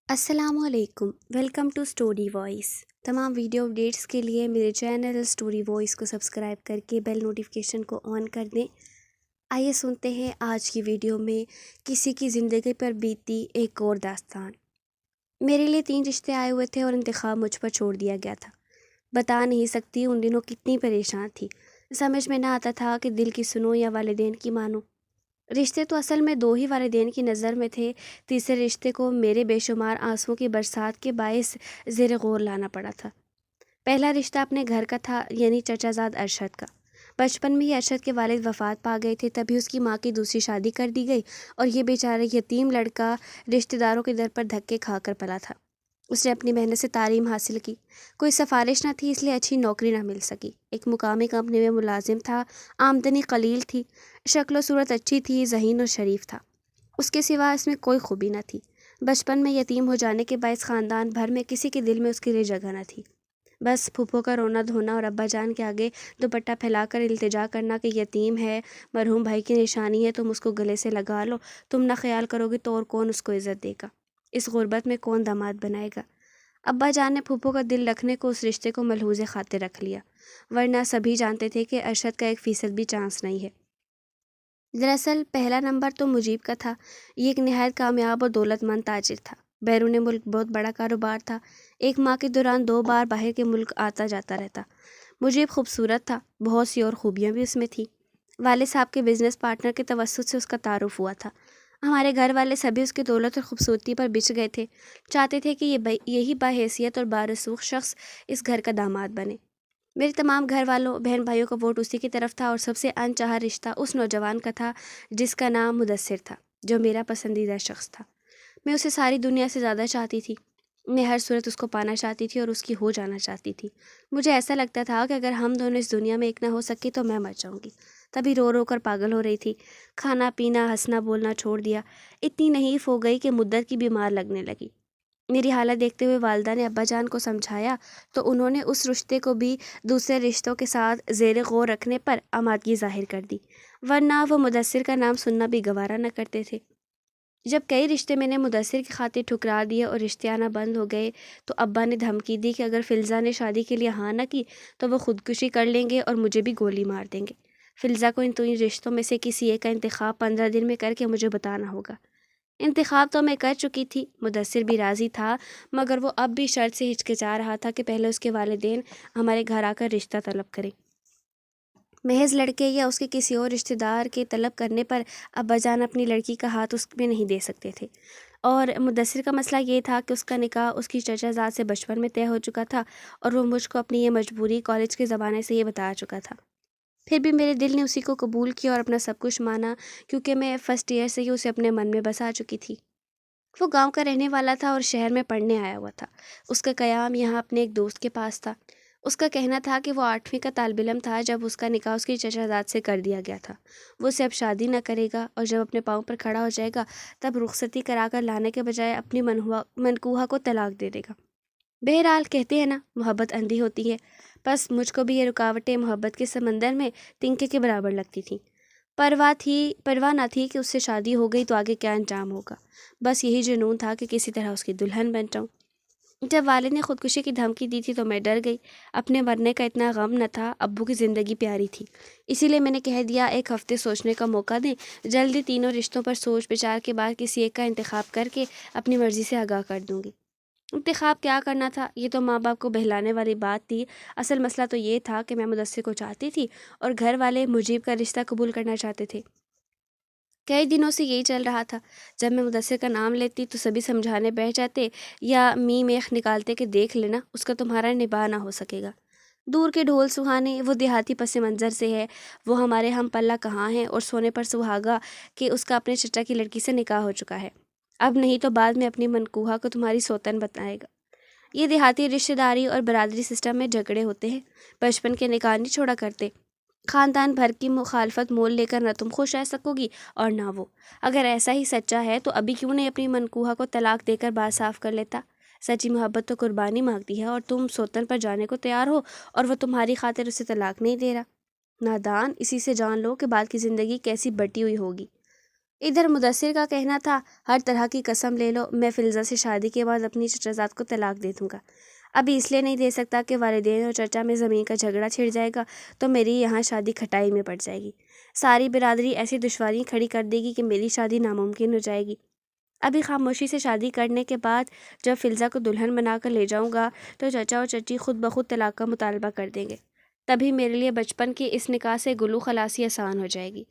السلام علیکم، welcome to story voice. تمام ویڈیو اپڈیٹس کے لیے میرے چینل اسٹوری وائس کو سبسکرائب کر کے بیل نوٹیفیکیشن کو آن کر دیں۔ آئیے سنتے ہیں آج کی ویڈیو میں کسی کی زندگی پر بیتی ایک اور داستان۔ میرے لیے 3 رشتے آئے ہوئے تھے اور انتخاب مجھ پر چھوڑ دیا گیا تھا۔ بتا نہیں سکتی ان دنوں کتنی پریشان تھی۔ سمجھ میں نہ آتا تھا کہ دل کی سنوں یا والدین کی مانوں۔ رشتے تو اصل میں 2 ہی والدین کی نظر میں تھے۔ تیسرے رشتے کو میرے بے شمار آنسوؤں کی برسات کے باعث زیر غور لانا پڑا تھا۔ پہلا رشتہ اپنے گھر کا تھا، یعنی چچا زاد ارشد کا۔ بچپن میں ہی ارشد کے والد وفات پا گئے تھے، تبھی اس کی ماں کی دوسری شادی کر دی گئی اور یہ بیچارہ یتیم لڑکا رشتہ داروں کے در پر دھکے کھا کر پلا تھا۔ اس نے اپنی محنت سے تعلیم حاصل کی۔ کوئی سفارش نہ تھی، اس لیے اچھی نوکری نہ مل سکی۔ ایک مقامی کمپنی میں ملازم تھا، آمدنی قلیل تھی، شکل و صورت اچھی تھی، ذہین اور شریف تھا۔ اس کے سوا اس میں کوئی خوبی نہ تھی۔ بچپن میں یتیم ہو جانے کے باعث خاندان بھر میں کسی کے دل میں اس کے لیے جگہ نہ تھی۔ بس پھپھو کا رونا دھونا اور ابا جان کے آگے دوپٹہ پھیلا کر التجا کرنا کہ یتیم ہے، مرحوم بھائی کی نشانی ہے، تم اس کو گلے سے لگا لو، تم نہ خیال کرو گے تو اور کون اس کو عزت دے گا، اس غربت میں کون داماد بنائے گا۔ ابا جان نے پھپھو کا دل رکھنے کو اس رشتے کو ملحوظ خاطر رکھ لیا، ورنہ سبھی جانتے تھے کہ ارشد کا 1% بھی چانس نہیں ہے۔ دراصل پہلا نمبر تو مجیب کا تھا۔ یہ ایک نہایت کامیاب اور دولت مند تاجر تھا۔ بیرون ملک بہت بڑا کاروبار تھا۔ ایک ماہ کے دوران 2 بار باہر کے ملک آتا جاتا رہتا۔ مجیب خوبصورت تھا، بہت سی اور خوبیاں بھی اس میں تھیں۔ والد صاحب کے بزنس پارٹنر کے توسط سے اس کا تعارف ہوا تھا۔ ہمارے گھر والے سبھی اس کی دولت اور خوبصورتی پر بچھ گئے تھے، چاہتے تھے کہ یہی باحیثیت اور بارسوخ شخص اس گھر کا داماد بنے۔ میرے تمام گھر والوں بہن بھائیوں کا ووٹ اسی کی طرف تھا اور سب سے انچاہا رشتہ اس نوجوان کا تھا جس کا نام مدثر تھا، جو میرا پسندیدہ شخص تھا۔ میں اسے ساری دنیا سے زیادہ چاہتی تھی۔ میں ہر صورت اس کو پانا چاہتی تھی اور اس کی ہو جانا چاہتی تھی۔ مجھے ایسا لگتا تھا کہ اگر ہم دونوں اس دنیا میں ایک نہ ہو سکے تو میں مر جاؤں گی۔ تبھی رو رو کر پاگل ہو رہی تھی، کھانا پینا ہنسنا بولنا چھوڑ دیا۔ اتنی نحیف ہو گئی کہ مدت کی بیمار لگنے لگی۔ میری حالت دیکھتے ہوئے والدہ نے ابا جان کو سمجھایا تو انہوں نے اس رشتے کو بھی دوسرے رشتوں کے ساتھ زیر غور رکھنے پر آمادگی ظاہر کر دی، ورنہ وہ مدثر کا نام سننا بھی گوارا نہ کرتے تھے۔ جب کئی رشتے میں نے مدثر کی خاطر ٹھکرا دیے اور رشتے آنا بند ہو گئے تو ابا نے دھمکی دی کہ اگر فلزہ نے شادی کے لیے ہاں نہ کی تو وہ خودکشی کر لیں گے اور مجھے بھی گولی مار دیں گے۔ فلزہ کو ان 3 رشتوں میں سے کسی ایک کا انتخاب 15 دن میں کر کے مجھے بتانا ہوگا۔ انتخاب تو میں کر چکی تھی، مدثر بھی راضی تھا، مگر وہ اب بھی شرط سے ہچکچا رہا تھا کہ پہلے اس کے والدین ہمارے گھر آ کر رشتہ طلب کریں۔ محض لڑکے یا اس کے کسی اور رشتہ دار کے طلب کرنے پر ابا جان اپنی لڑکی کا ہاتھ اس میں نہیں دے سکتے تھے، اور مدثر کا مسئلہ یہ تھا کہ اس کا نکاح اس کی چچا زاد سے بچپن میں طے ہو چکا تھا اور وہ مجھ کو اپنی یہ مجبوری کالج کے زمانے سے یہ بتا چکا تھا۔ پھر بھی میرے دل نے اسی کو قبول کیا اور اپنا سب کچھ مانا، کیونکہ میں فرسٹ ایئر سے ہی اسے اپنے من میں بسا چکی تھی۔ وہ گاؤں کا رہنے والا تھا اور شہر میں پڑھنے آیا ہوا تھا۔ اس کا قیام یہاں اپنے ایک دوست کے پاس تھا۔ اس کا کہنا تھا کہ وہ 8ویں کا طالب علم تھا جب اس کا نکاح اس کی چچا زاد سے کر دیا گیا تھا۔ وہ اسے اب شادی نہ کرے گا اور جب اپنے پاؤں پر کھڑا ہو جائے گا تب رخصتی کرا کر لانے کے بجائے اپنی منکوحہ کو طلاق دے دے گا۔ بہرحال کہتے ہیں نا، محبت اندھی ہوتی ہے، بس مجھ کو بھی یہ رکاوٹیں محبت کے سمندر میں تنکے کے برابر لگتی تھیں۔ پرواہ نہ تھی کہ اس سے شادی ہو گئی تو آگے کیا انجام ہوگا، بس یہی جنون تھا کہ کسی طرح اس کی دلہن بن جاؤں۔ جب والد نے خودکشی کی دھمکی دی تھی تو میں ڈر گئی۔ اپنے مرنے کا اتنا غم نہ تھا، ابو کی زندگی پیاری تھی، اسی لیے میں نے کہہ دیا 1 ہفتے سوچنے کا موقع دیں، جلدی تینوں رشتوں پر سوچ بچار کے بعد کسی ایک کا انتخاب کر کے اپنی مرضی سے آگاہ کر دوں گی۔ انتخاب کیا کرنا تھا، یہ تو ماں باپ کو بہلانے والی بات تھی۔ اصل مسئلہ تو یہ تھا کہ میں مدثر کو چاہتی تھی اور گھر والے مجیب کا رشتہ قبول کرنا چاہتے تھے۔ کئی دنوں سے یہی چل رہا تھا۔ جب میں مدثر کا نام لیتی تو سبھی سمجھانے بیٹھ جاتے یا میخ نکالتے کہ دیکھ لینا اس کا تمہارا نباہ نہ ہو سکے گا۔ دور کے ڈھول سہانے، وہ دیہاتی پس منظر سے ہے، وہ ہمارے ہم پلہ کہاں ہیں، اور سونے پر سہاگا کہ اس کا اپنے چچا کی لڑکی سے نکاح ہو چکا ہے، اب نہیں تو بعد میں اپنی منکوحہ کو تمہاری سوتن بتائے گا۔ یہ دیہاتی رشتہ داری اور برادری سسٹم میں جھگڑے ہوتے ہیں، بچپن کے نکاح نہیں چھوڑا کرتے۔ خاندان بھر کی مخالفت مول لے کر نہ تم خوش رہ سکو گی اور نہ وہ۔ اگر ایسا ہی سچا ہے تو ابھی کیوں نہیں اپنی منکوحہ کو طلاق دے کر بات صاف کر لیتا؟ سچی محبت تو قربانی مانگتی ہے، اور تم سوتن پر جانے کو تیار ہو اور وہ تمہاری خاطر اسے طلاق نہیں دے رہا۔ نادان، اسی سے جان لو کہ بعد کی زندگی کیسی بٹی ہوئی ہوگی۔ ادھر مدثر کا کہنا تھا ہر طرح کی قسم لے لو، میں فلزہ سے شادی کے بعد اپنی چچا زاد کو طلاق دے دوں گا۔ ابھی اس لیے نہیں دے سکتا کہ والدین اور چچا میں زمین کا جھگڑا چھڑ جائے گا تو میری یہاں شادی کھٹائی میں پڑ جائے گی، ساری برادری ایسی دشواریاں کھڑی کر دے گی کہ میری شادی ناممکن ہو جائے گی۔ ابھی خاموشی سے شادی کرنے کے بعد جب فلزہ کو دلہن بنا کر لے جاؤں گا تو چچا اور چچی خود بخود طلاق کا مطالبہ کر دیں گے، تبھی میرے لیے بچپن کی اس نکاح سے گلو خلاصی آسان ہو جائے گی۔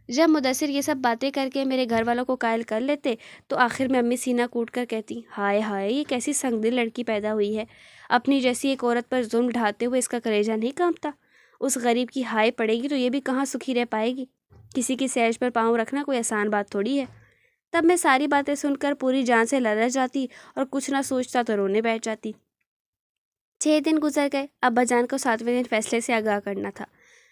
جب مدثر یہ سب باتیں کر کے میرے گھر والوں کو قائل کر لیتے تو آخر میں امی سینہ کوٹ کر کہتی، ہائے ہائے یہ کیسی سنگ دل لڑکی پیدا ہوئی ہے، اپنی جیسی ایک عورت پر ظلم ڈھاتے ہوئے اس کا کلیجہ نہیں کانپتا، اس غریب کی ہائے پڑے گی تو یہ بھی کہاں سکھی رہ پائے گی، کسی کی سیج پر پاؤں رکھنا کوئی آسان بات تھوڑی ہے۔ تب میں ساری باتیں سن کر پوری جان سے لرز جاتی اور کچھ نہ سوچتا تو رونے بیٹھ جاتی۔ 6 دن گزر گئے، ابا جان کو 7ویں دن فیصلے سے آگاہ کرنا تھا،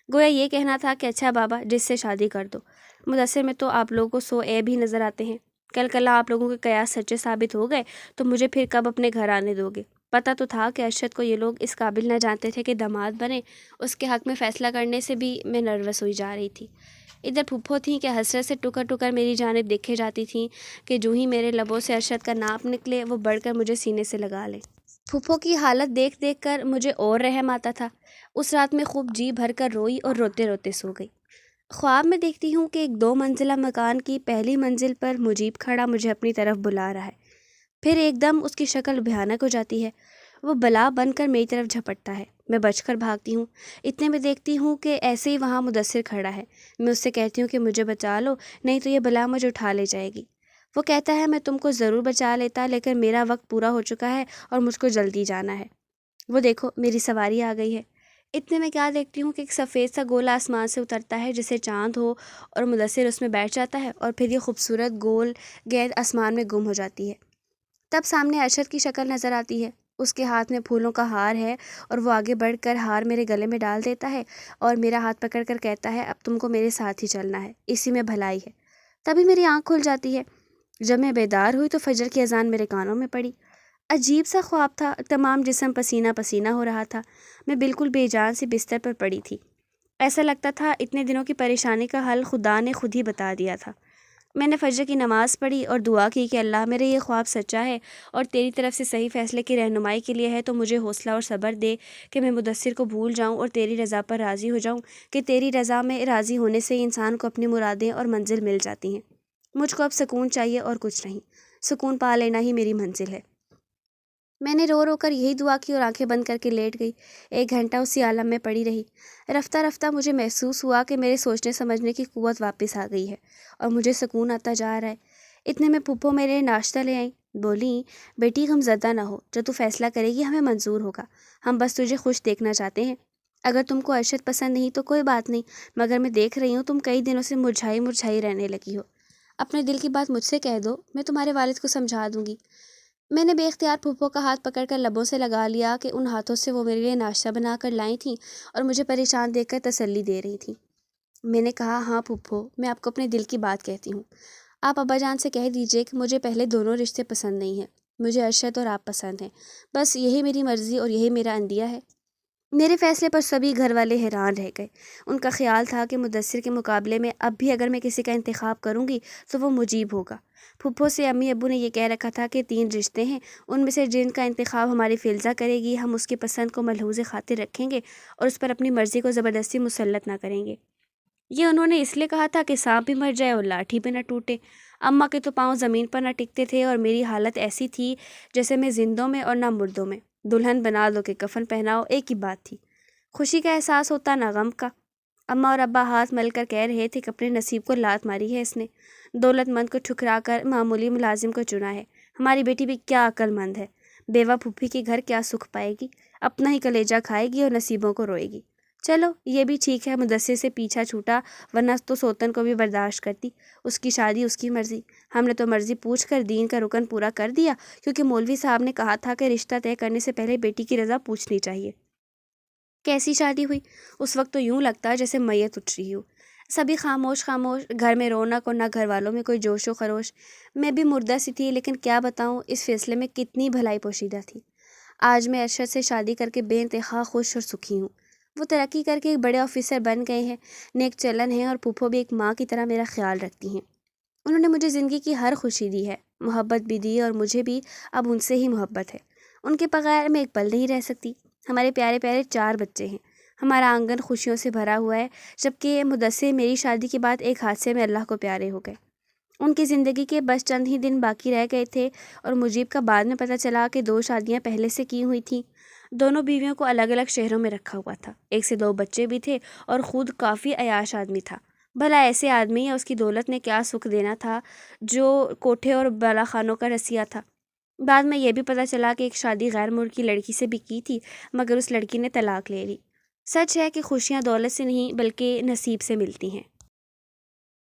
گویا یہ کہنا تھا کہ اچھا بابا جس سے شادی کر دو، مدثر میں تو آپ لوگوں کو 100 عیب ہی نظر آتے ہیں، کل کلا آپ لوگوں کے قیاس سچے ثابت ہو گئے تو مجھے پھر کب اپنے گھر آنے دو گے؟ پتہ تو تھا کہ ارشد کو یہ لوگ اس قابل نہ جانتے تھے کہ داماد بنے، اس کے حق میں فیصلہ کرنے سے بھی میں نروس ہوئی جا رہی تھی۔ ادھر پھپھو تھیں کہ حسرت سے ٹکر ٹکر میری جانب دیکھے جاتی تھیں کہ جو ہی میرے لبوں سے ارشد کا نام نکلے وہ بڑھ کر مجھے سینے سے لگا لیں۔ پھپھو کی حالت دیکھ دیکھ کر مجھے اور رحم آتا تھا، اس رات میں خوب جی بھر کر روئی اور روتے روتے سو گئی۔ خواب میں دیکھتی ہوں کہ ایک 2 منزلہ مکان کی پہلی منزل پر مجیب کھڑا مجھے اپنی طرف بلا رہا ہے، پھر ایک دم اس کی شکل بھیانک ہو جاتی ہے، وہ بلا بن کر میری طرف جھپٹتا ہے، میں بچ کر بھاگتی ہوں، اتنے میں دیکھتی ہوں کہ ایسے ہی وہاں مدثر کھڑا ہے، میں اس سے کہتی ہوں کہ مجھے بچا لو نہیں تو یہ بلا مجھے اٹھا لے جائے گی۔ وہ کہتا ہے میں تم کو ضرور بچا لیتا لیکن میرا وقت پورا ہو چکا ہے اور مجھ کو جلدی جانا ہے، وہ دیکھو میری سواری آ گئی ہے۔ اتنے میں کیا دیکھتی ہوں کہ ایک سفید سا گولا آسمان سے اترتا ہے جیسے چاند ہو اور مدثر اس میں بیٹھ جاتا ہے اور پھر یہ خوبصورت گول گیند آسمان میں گم ہو جاتی ہے۔ تب سامنے ارشد کی شکل نظر آتی ہے، اس کے ہاتھ میں پھولوں کا ہار ہے اور وہ آگے بڑھ کر ہار میرے گلے میں ڈال دیتا ہے اور میرا ہاتھ پکڑ کر کہتا ہے اب تم کو میرے ساتھ ہی چلنا ہے، اسی میں بھلائی ہے۔ تبھی میری آنکھ کھل جاتی ہے، جب میں بیدار ہوئی تو فجر کی اذان میرے کانوں میں پڑی۔ عجیب سا خواب تھا، تمام جسم پسینہ پسینہ ہو رہا تھا، میں بالکل بے جان سی بستر پر پڑی تھی، ایسا لگتا تھا اتنے دنوں کی پریشانی کا حل خدا نے خود ہی بتا دیا تھا۔ میں نے فجر کی نماز پڑھی اور دعا کی کہ اللہ میرے یہ خواب سچا ہے اور تیری طرف سے صحیح فیصلے کی رہنمائی کے لیے ہے تو مجھے حوصلہ اور صبر دے کہ میں مدثر کو بھول جاؤں اور تیری رضا پر راضی ہو جاؤں، کہ تیری رضا میں راضی ہونے سے انسان کو اپنی مرادیں اور منزل مل جاتی ہیں۔ مجھ کو اب سکون چاہیے اور کچھ نہیں، سکون پا لینا ہی میری منزل ہے۔ میں نے رو رو کر یہی دعا کی اور آنکھیں بند کر کے لیٹ گئی، 1 گھنٹہ اسی عالم میں پڑی رہی۔ رفتہ رفتہ مجھے محسوس ہوا کہ میرے سوچنے سمجھنے کی قوت واپس آ گئی ہے اور مجھے سکون آتا جا رہا ہے۔ اتنے میں پھپھو میرے لیے ناشتہ لے آئیں، بولیں بیٹی غم زدہ نہ ہو، جو تو فیصلہ کرے گی ہمیں منظور ہوگا، ہم بس تجھے خوش دیکھنا چاہتے ہیں، اگر تم کو ارشد پسند نہیں تو کوئی بات نہیں، مگر میں دیکھ رہی ہوں تم کئی دنوں سے مرجھائی مرجھائی رہنے لگی ہو، اپنے دل کی بات مجھ سے کہہ دو، میں تمہارے والد کو سمجھا دوں گی۔ میں نے بے اختیار پھپھو کا ہاتھ پکڑ کر لبوں سے لگا لیا کہ ان ہاتھوں سے وہ میرے لیے ناشتہ بنا کر لائی تھیں اور مجھے پریشان دیکھ کر تسلی دے رہی تھیں۔ میں نے کہا ہاں پھپھو، میں آپ کو اپنے دل کی بات کہتی ہوں، آپ ابا جان سے کہہ دیجئے کہ مجھے پہلے دونوں رشتے پسند نہیں ہیں، مجھے ارشد اور آپ پسند ہیں، بس یہی میری مرضی اور یہی میرا عندیہ ہے۔ میرے فیصلے پر سبھی گھر والے حیران رہ گئے، ان کا خیال تھا کہ مدثر کے مقابلے میں اب بھی اگر میں کسی کا انتخاب کروں گی تو وہ مجیب ہوگا۔ پھپھو سے امی ابو نے یہ کہہ رکھا تھا کہ 3 رشتے ہیں، ان میں سے جن کا انتخاب ہماری فلزہ کرے گی ہم اس کی پسند کو ملحوظ خاطر رکھیں گے اور اس پر اپنی مرضی کو زبردستی مسلط نہ کریں گے۔ یہ انہوں نے اس لیے کہا تھا کہ سانپ بھی مر جائے اور لاٹھی بھی نہ ٹوٹے۔ اماں کے تو پاؤں زمین پر نہ ٹکتے تھے اور میری حالت ایسی تھی جیسے میں زندوں میں اور نہ مردوں میں، دلہن بنا دو کہ کفن پہناؤ، ایک ہی بات تھی، خوشی کا احساس ہوتا نہ غم کا۔ اماں اور ابا ہاتھ مل کر کہہ رہے تھے کہ اپنے نصیب کو لات ماری ہے اس نے، دولت مند کو ٹھکرا کر معمولی ملازم کو چنا ہے، ہماری بیٹی بھی کیا عقل مند ہے، بیوہ پھوپھی کے گھر کیا سکھ پائے گی، اپنا ہی کلیجہ کھائے گی اور نصیبوں کو روئے گی۔ چلو یہ بھی ٹھیک ہے، مدثر سے پیچھا چھوٹا ورنہ تو سوتن کو بھی برداشت کرتی، اس کی شادی اس کی مرضی، ہم نے تو مرضی پوچھ کر دین کا رکن پورا کر دیا کیونکہ مولوی صاحب نے کہا تھا کہ رشتہ طے کرنے سے پہلے بیٹی کی رضا پوچھنی چاہیے۔ کیسی شادی ہوئی، اس وقت تو یوں لگتا جیسے میت اٹھ رہی ہو، سبھی خاموش خاموش، گھر میں رونق اور نہ گھر والوں میں کوئی جوش و خروش، میں بھی مردہ سی تھی لیکن کیا بتاؤں اس فیصلے میں کتنی بھلائی پوشیدہ تھی۔ آج میں ارشد سے شادی کر کے بے انتہا خوش اور سکھی ہوں، وہ ترقی کر کے ایک بڑے آفیسر بن گئے ہیں، نیک چلن ہیں اور پھپھو بھی ایک ماں کی طرح میرا خیال رکھتی ہیں۔ انہوں نے مجھے زندگی کی ہر خوشی دی ہے، محبت بھی دی، اور مجھے بھی اب ان سے ہی محبت ہے۔ ان کے بغیر میں ایک پل نہیں رہ سکتی۔ ہمارے پیارے پیارے 4 بچے ہیں۔ ہمارا آنگن خوشیوں سے بھرا ہوا ہے، جبکہ مدثر میری شادی کے بعد ایک حادثے میں اللہ کو پیارے ہو گئے۔ ان کی زندگی کے بس چند ہی دن باقی رہ گئے تھے، اور مجیب کا بعد میں پتہ چلا کہ 2 شادیاں پہلے سے کی ہوئی تھیں۔ دونوں بیویوں کو الگ الگ شہروں میں رکھا ہوا تھا، ایک سے 2 بچے بھی تھے، اور خود کافی عیاش آدمی تھا۔ بھلا ایسے آدمی یا اس کی دولت نے کیا سکھ دینا تھا جو کوٹھے اور بالا خانوں کا رسیا تھا۔ بعد میں یہ بھی پتہ چلا کہ ایک شادی غیر ملکی لڑکی سے بھی کی تھی، مگر اس لڑکی نے طلاق لے لی۔ سچ ہے کہ خوشیاں دولت سے نہیں بلکہ نصیب سے ملتی ہیں۔